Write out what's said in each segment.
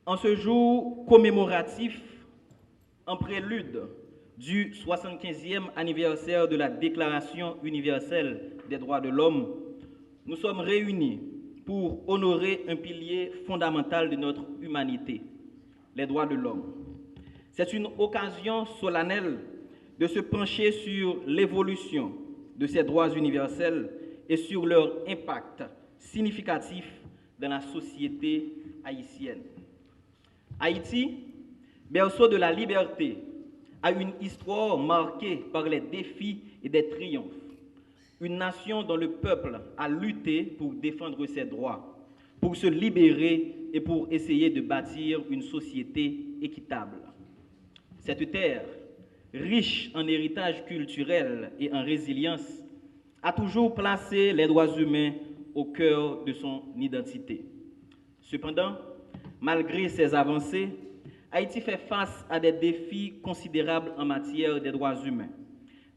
En ce jour commémoratif, en prélude du 75e anniversaire de la Déclaration universelle des droits de l'homme, nous sommes réunis pour honorer un pilier fondamental de notre humanité, les droits de l'homme. C'est une occasion solennelle de se pencher sur l'évolution de ces droits universels et sur leur impact significatif dans la société haïtienne. Haïti, berceau de la liberté, a une histoire marquée par les défis et des triomphes. Une nation dont le peuple a lutté pour défendre ses droits, pour se libérer et pour essayer de bâtir une société équitable. Cette terre, riche en héritage culturel et en résilience, a toujours placé les droits humains au cœur de son identité. Cependant, malgré ces avancées, Haïti fait face à des défis considérables en matière des droits humains.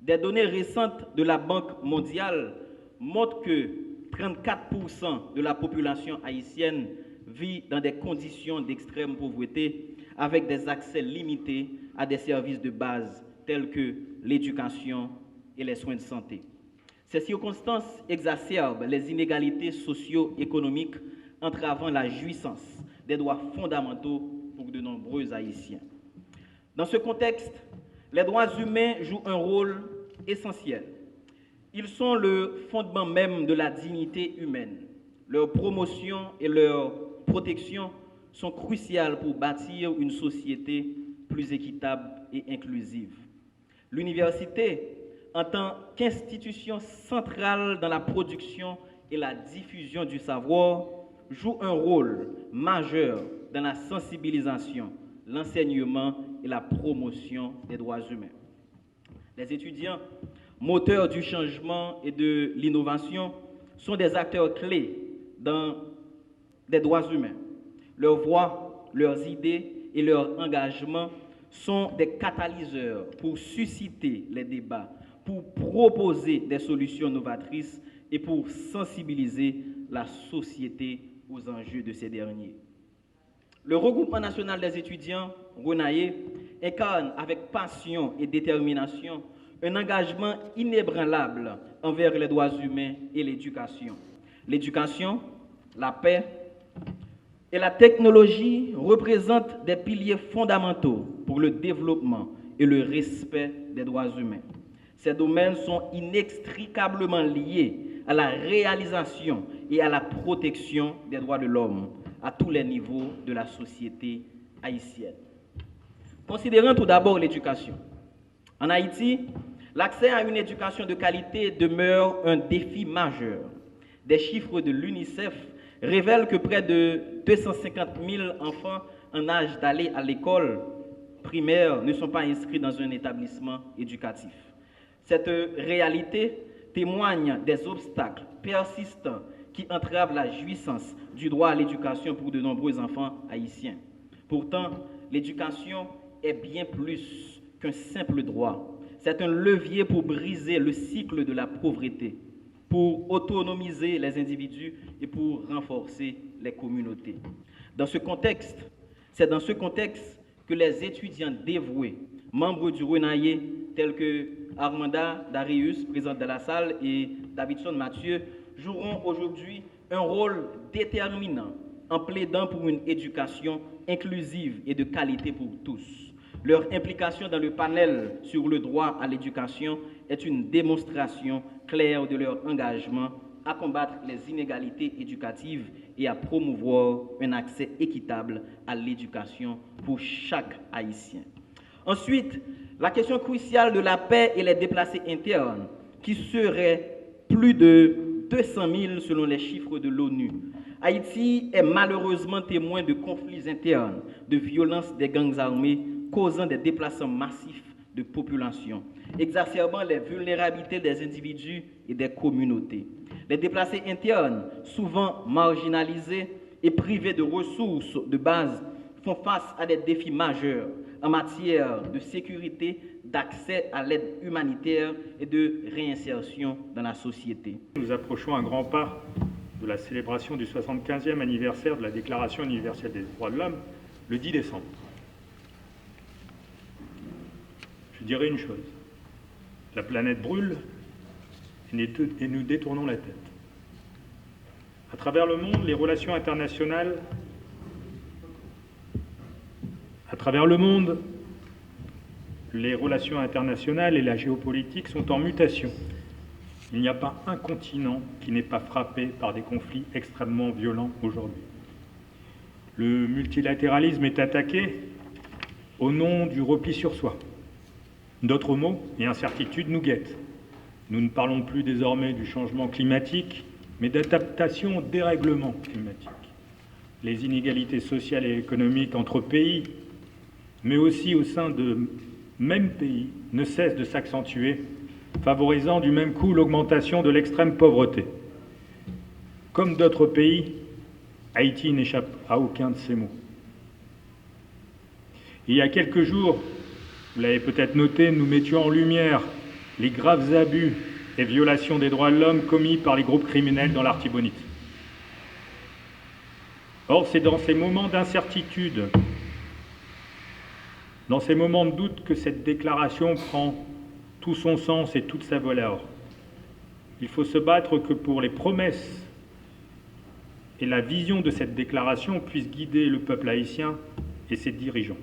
Des données récentes de la Banque mondiale montrent que 34% de la population haïtienne vit dans des conditions d'extrême pauvreté avec des accès limités à des services de base tels que l'éducation et les soins de santé. Ces circonstances exacerbent les inégalités socio-économiques entravant la jouissance des droits fondamentaux pour de nombreux Haïtiens. Dans ce contexte, les droits humains jouent un rôle essentiel. Ils sont le fondement même de la dignité humaine. Leur promotion et leur protection sont cruciales pour bâtir une société plus équitable et inclusive. L'université, en tant qu'institution centrale dans la production et la diffusion du savoir, joue un rôle majeur dans la sensibilisation, l'enseignement et la promotion des droits humains. Les étudiants, moteurs du changement et de l'innovation, sont des acteurs clés dans les droits humains. Leurs voix, leurs idées et leur engagement sont des catalyseurs pour susciter les débats, pour proposer des solutions novatrices et pour sensibiliser la société aux enjeux de ces derniers. Le regroupement national des étudiants, RENAE, incarne avec passion et détermination un engagement inébranlable envers les droits humains et l'éducation. L'éducation, la paix et la technologie représentent des piliers fondamentaux pour le développement et le respect des droits humains. Ces domaines sont inextricablement liés à la réalisation et à la protection des droits de l'homme à tous les niveaux de la société haïtienne. Considérons tout d'abord l'éducation. En Haïti, l'accès à une éducation de qualité demeure un défi majeur. Des chiffres de l'UNICEF révèlent que près de 250 000 enfants en âge d'aller à l'école primaire ne sont pas inscrits dans un établissement éducatif. Cette réalité témoigne des obstacles persistants qui entravent la jouissance du droit à l'éducation pour de nombreux enfants haïtiens. Pourtant, l'éducation est bien plus qu'un simple droit. C'est un levier pour briser le cycle de la pauvreté, pour autonomiser les individus et pour renforcer les communautés. C'est dans ce contexte que les étudiants dévoués, membres du RENAE, tels que Armanda Darius, présente de la salle, et Davidson Mathieu, joueront aujourd'hui un rôle déterminant en plaidant pour une éducation inclusive et de qualité pour tous. Leur implication dans le panel sur le droit à l'éducation est une démonstration claire de leur engagement à combattre les inégalités éducatives et à promouvoir un accès équitable à l'éducation pour chaque Haïtien. Ensuite, la question cruciale de la paix et les déplacés internes, qui seraient plus de 200 000 selon les chiffres de l'ONU. Haïti est malheureusement témoin de conflits internes, de violences des gangs armés causant des déplacements massifs de population, exacerbant les vulnérabilités des individus et des communautés. Les déplacés internes, souvent marginalisés et privés de ressources de base, font face à des défis majeurs en matière de sécurité, d'accès à l'aide humanitaire et de réinsertion dans la société. Nous approchons à grands pas de la célébration du 75e anniversaire de la Déclaration universelle des droits de l'homme, le 10 décembre. Je dirais une chose, la planète brûle et nous détournons la tête. À travers le monde, les relations internationales, et la géopolitique sont en mutation. Il n'y a pas un continent qui n'est pas frappé par des conflits extrêmement violents aujourd'hui. Le multilatéralisme est attaqué au nom du repli sur soi. D'autres maux et incertitudes nous guettent. Nous ne parlons plus désormais du changement climatique, mais d'adaptation au dérèglement climatique. Les inégalités sociales et économiques entre pays, mais aussi au sein de mêmes pays, ne cessent de s'accentuer, favorisant du même coup l'augmentation de l'extrême pauvreté. Comme d'autres pays, Haïti n'échappe à aucun de ces maux. Il y a quelques jours, vous l'avez peut-être noté, nous mettions en lumière les graves abus et violations des droits de l'homme commis par les groupes criminels dans l'Artibonite. Or, c'est dans ces moments d'incertitude, dans ces moments de doute que cette déclaration prend tout son sens et toute sa valeur. Il faut se battre que pour les promesses et la vision de cette déclaration puissent guider le peuple haïtien et ses dirigeants.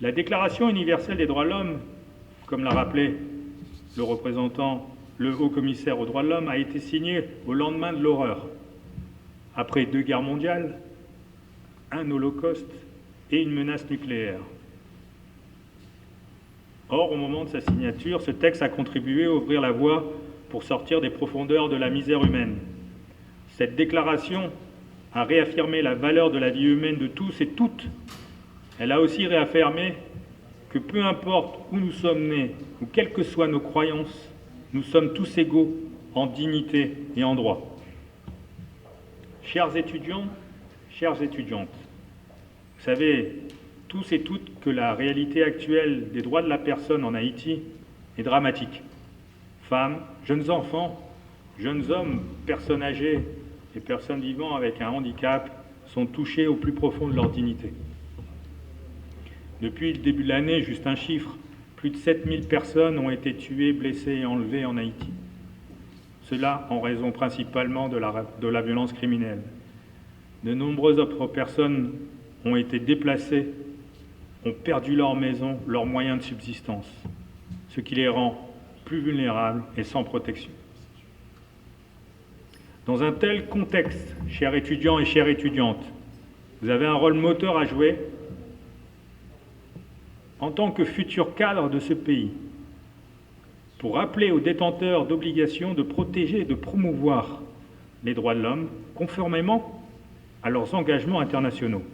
La Déclaration universelle des droits de l'homme, comme l'a rappelé le haut-commissaire aux droits de l'homme, a été signée au lendemain de l'horreur, après 2 guerres mondiales, un holocauste et une menace nucléaire. Or, au moment de sa signature, ce texte a contribué à ouvrir la voie pour sortir des profondeurs de la misère humaine. Cette déclaration a réaffirmé la valeur de la vie humaine de tous et toutes. Elle a aussi réaffirmé que peu importe où nous sommes nés ou quelles que soient nos croyances, nous sommes tous égaux en dignité et en droit. Chers étudiants, chères étudiantes, vous savez tous et toutes que la réalité actuelle des droits de la personne en Haïti est dramatique. Femmes, jeunes enfants, jeunes hommes, personnes âgées et personnes vivant avec un handicap sont touchés au plus profond de leur dignité. Depuis le début de l'année, juste un chiffre, plus de 7000 personnes ont été tuées, blessées et enlevées en Haïti. Cela en raison principalement de la violence criminelle. De nombreuses autres personnes ont été déplacées, ont perdu leur maison, leurs moyens de subsistance, ce qui les rend plus vulnérables et sans protection. Dans un tel contexte, chers étudiants et chères étudiantes, vous avez un rôle moteur à jouer en tant que futur cadre de ce pays, pour rappeler aux détenteurs d'obligations de protéger et de promouvoir les droits de l'homme conformément à leurs engagements internationaux.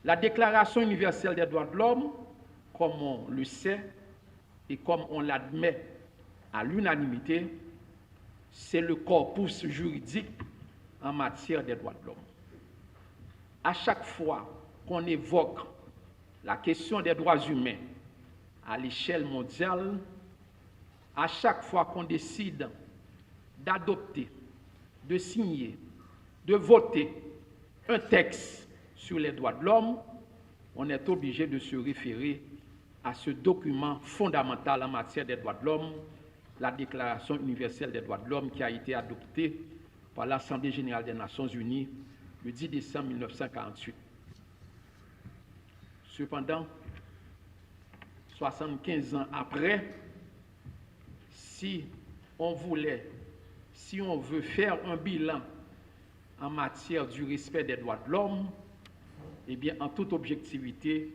La Déclaration universelle des droits de l'homme, comme on le sait et comme on l'admet à l'unanimité, c'est le corpus juridique en matière des droits de l'homme. À chaque fois qu'on évoque la question des droits humains à l'échelle mondiale, à chaque fois qu'on décide d'adopter, de signer, de voter un texte sur les droits de l'homme, on est obligé de se référer à ce document fondamental en matière des droits de l'homme, la Déclaration universelle des droits de l'homme qui a été adoptée par l'Assemblée générale des Nations unies le 10 décembre 1948. Cependant, 75 ans après, si on veut faire un bilan en matière du respect des droits de l'homme, eh bien, en toute objectivité,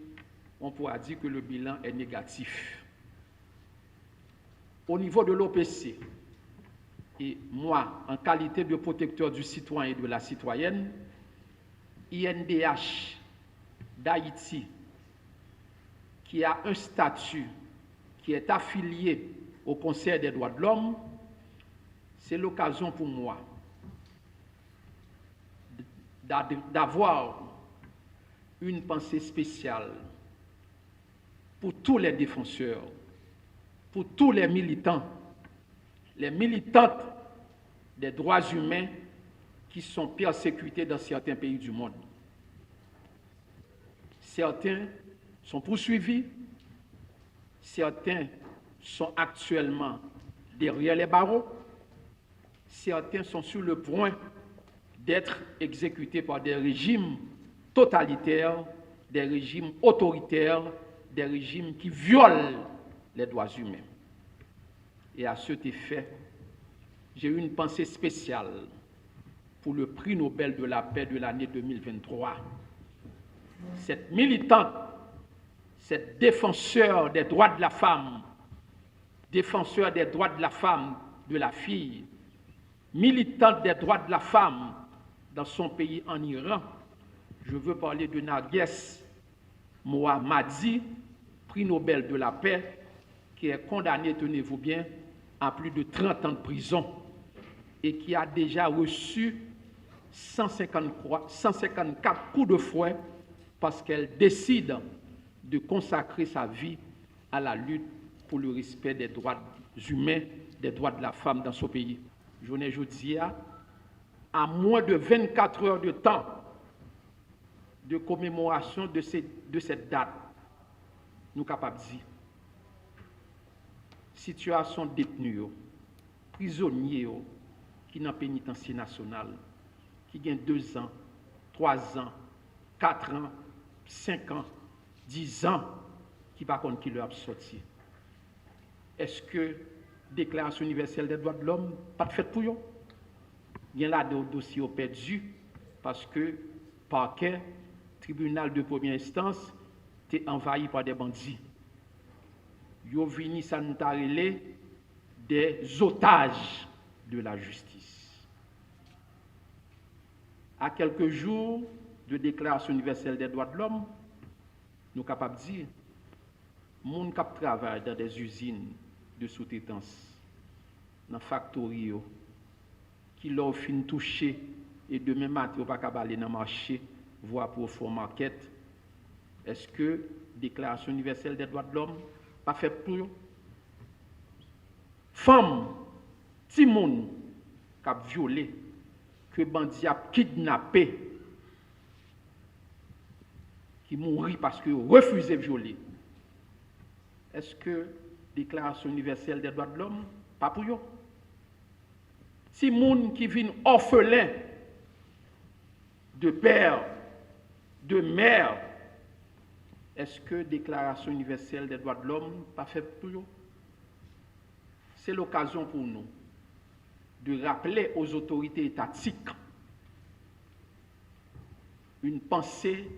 on pourra dire que le bilan est négatif. Au niveau de l'OPC, et moi, en qualité de protecteur du citoyen et de la citoyenne, INDH d'Haïti, qui a un statut qui est affilié au Conseil des droits de l'homme, c'est l'occasion pour moi d'avoir une pensée spéciale pour tous les défenseurs, pour tous les militants, les militantes des droits humains qui sont persécutés dans certains pays du monde. Certains sont poursuivis, certains sont actuellement derrière les barreaux, certains sont sur le point d'être exécutés par des régimes totalitaires, des régimes autoritaires, des régimes qui violent les droits humains. Et à cet effet, j'ai eu une pensée spéciale pour le prix Nobel de la paix de l'année 2023. Cette militante, cette défenseur des droits de la femme, défenseur des droits de la femme, de la fille, militante des droits de la femme dans son pays en Iran, je veux parler de Narges Mohammadi, prix Nobel de la paix, qui est condamné, tenez-vous bien, à plus de 30 ans de prison et qui a déjà reçu 154 coups de fouet parce qu'elle décide de consacrer sa vie à la lutte pour le respect des droits humains, des droits de la femme dans ce pays. Journée jeudi, à moins de 24 heures de temps de commémoration de cette date, nous sommes capables de dire situation détenus, prisonniers qui sont dans la pénitencier nationale, qui ont 2 ans, 3 ans, 4 ans, 5 ans, 10 ans, qui ne savent pas qui leur a sorti. Est-ce que la Déclaration universelle des droits de l'homme n'est pas faite pour eux? Il y a là des dossiers perdus parce que parquet, tribunal de première instance, est envahi par des bandits. Ils sont venus sanitarer des otages de la justice. À quelques jours de Déclaration universelle des droits de l'homme, nous sommes capables de dire que les gens qui travaillent dans des usines de sous-traitance, dans les factories, qui leur fin toucher et demain matin, ils ne peuvent pas aller dans le marché, voire pour faire market. Est-ce que la Déclaration universelle des droits de l'homme pas fait pour eux? Femmes, petits moun qui ont violé, que bandits ont kidnappé, qui mourent parce que refusé de violer. Est-ce que la Déclaration universelle des droits de l'homme pas pour eux? Si moun qui viennent orphelins de père, de mère, est-ce que la Déclaration universelle des droits de l'homme pas fait pour eux? C'est l'occasion pour nous de rappeler aux autorités étatiques une pensée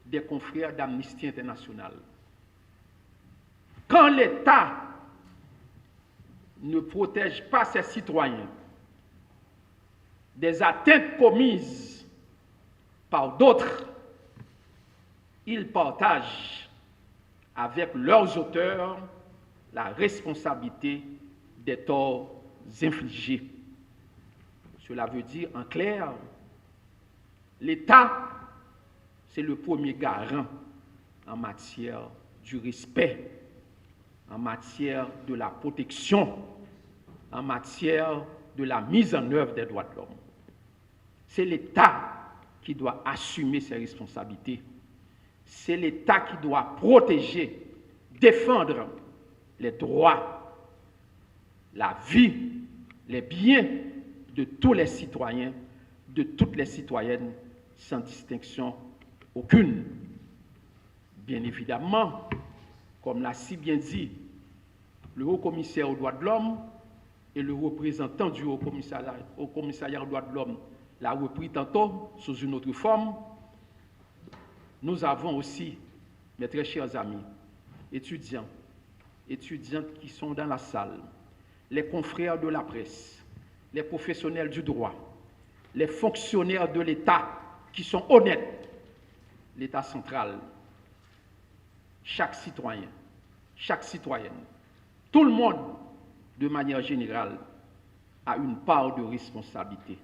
des confrères d'Amnesty International. Quand l'État ne protège pas ses citoyens des atteintes commises par d'autres, ils partagent avec leurs auteurs la responsabilité des torts infligés. Cela veut dire, en clair, l'État, c'est le premier garant en matière du respect, en matière de la protection, en matière de la mise en œuvre des droits de l'homme. C'est l'État qui doit assumer ses responsabilités. C'est l'État qui doit protéger, défendre les droits, la vie, les biens de tous les citoyens, de toutes les citoyennes, sans distinction aucune. Bien évidemment, comme l'a si bien dit le haut-commissaire aux droits de l'homme et le représentant du haut-commissariat aux droits de l'homme l'a repris tantôt sous une autre forme, nous avons aussi, mes très chers amis, étudiantes qui sont dans la salle, les confrères de la presse, les professionnels du droit, les fonctionnaires de l'État qui sont honnêtes, l'État central, chaque citoyen, chaque citoyenne, tout le monde, de manière générale, a une part de responsabilité.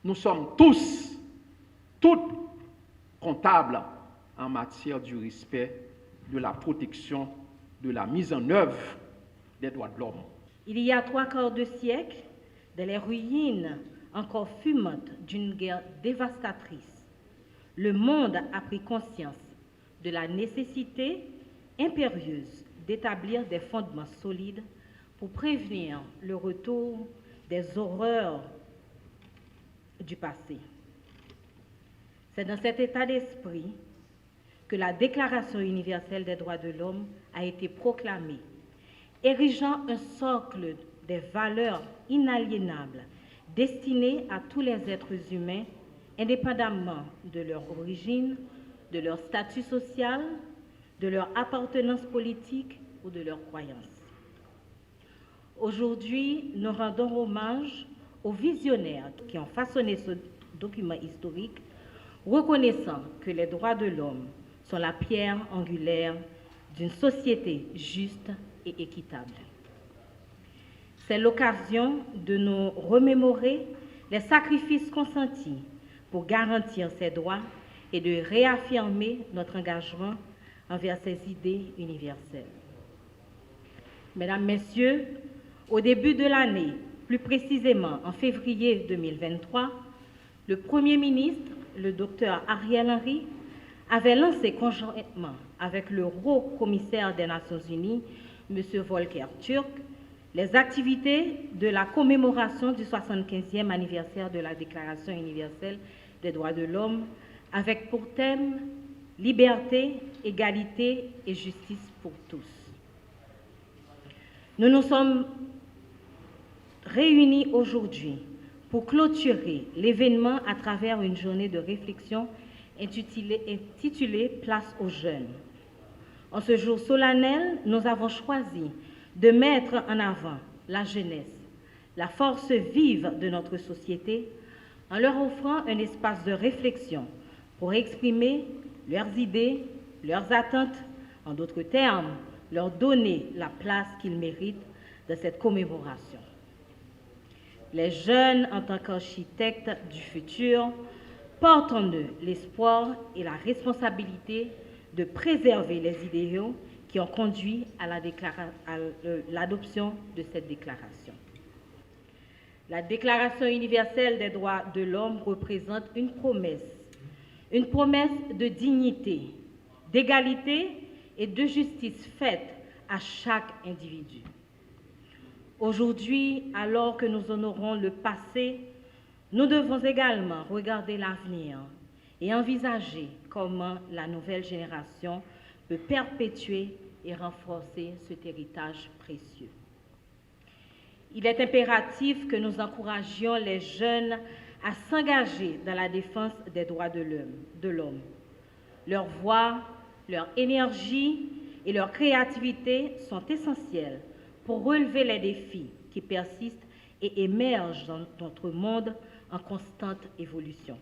Nous sommes toutes comptables en matière du respect, de la protection, de la mise en œuvre des droits de l'homme. Il y a 3/4 de siècle, dans les ruines encore fumantes d'une guerre dévastatrice, le monde a pris conscience de la nécessité impérieuse d'établir des fondements solides pour prévenir le retour des horreurs du passé. C'est dans cet état d'esprit que la Déclaration universelle des droits de l'homme a été proclamée, érigeant un socle des valeurs inaliénables destinées à tous les êtres humains, indépendamment de leur origine, de leur statut social, de leur appartenance politique ou de leurs croyances. Aujourd'hui, nous rendons hommage aux visionnaires qui ont façonné ce document historique, reconnaissant que les droits de l'homme sont la pierre angulaire d'une société juste et équitable. C'est l'occasion de nous remémorer les sacrifices consentis pour garantir ces droits et de réaffirmer notre engagement envers ces idées universelles. Mesdames, Messieurs, au début de l'année, plus précisément en février 2023, le Premier ministre, le Dr Ariel Henry, avait lancé conjointement avec le Haut Commissaire des Nations Unies, M. Volker Türk, les activités de la commémoration du 75e anniversaire de la Déclaration universelle des droits de l'homme, avec pour thème « Liberté, égalité et justice pour tous ». Nous nous sommes réunis aujourd'hui pour clôturer l'événement à travers une journée de réflexion intitulée « Place aux jeunes ». En ce jour solennel, nous avons choisi de mettre en avant la jeunesse, la force vive de notre société, en leur offrant un espace de réflexion pour exprimer leurs idées, leurs attentes, en d'autres termes, leur donner la place qu'ils méritent dans cette commémoration. Les jeunes, en tant qu'architectes du futur, portent en eux l'espoir et la responsabilité de préserver les idéaux qui ont conduit à l'adoption de cette déclaration. La Déclaration universelle des droits de l'homme représente une promesse de dignité, d'égalité et de justice faite à chaque individu. Aujourd'hui, alors que nous honorons le passé, nous devons également regarder l'avenir et envisager comment la nouvelle génération peut perpétuer et renforcer cet héritage précieux. Il est impératif que nous encouragions les jeunes à s'engager dans la défense des droits de l'homme. Leur voix, leur énergie et leur créativité sont essentielles pour relever les défis qui persistent et émergent dans notre monde en constante évolution.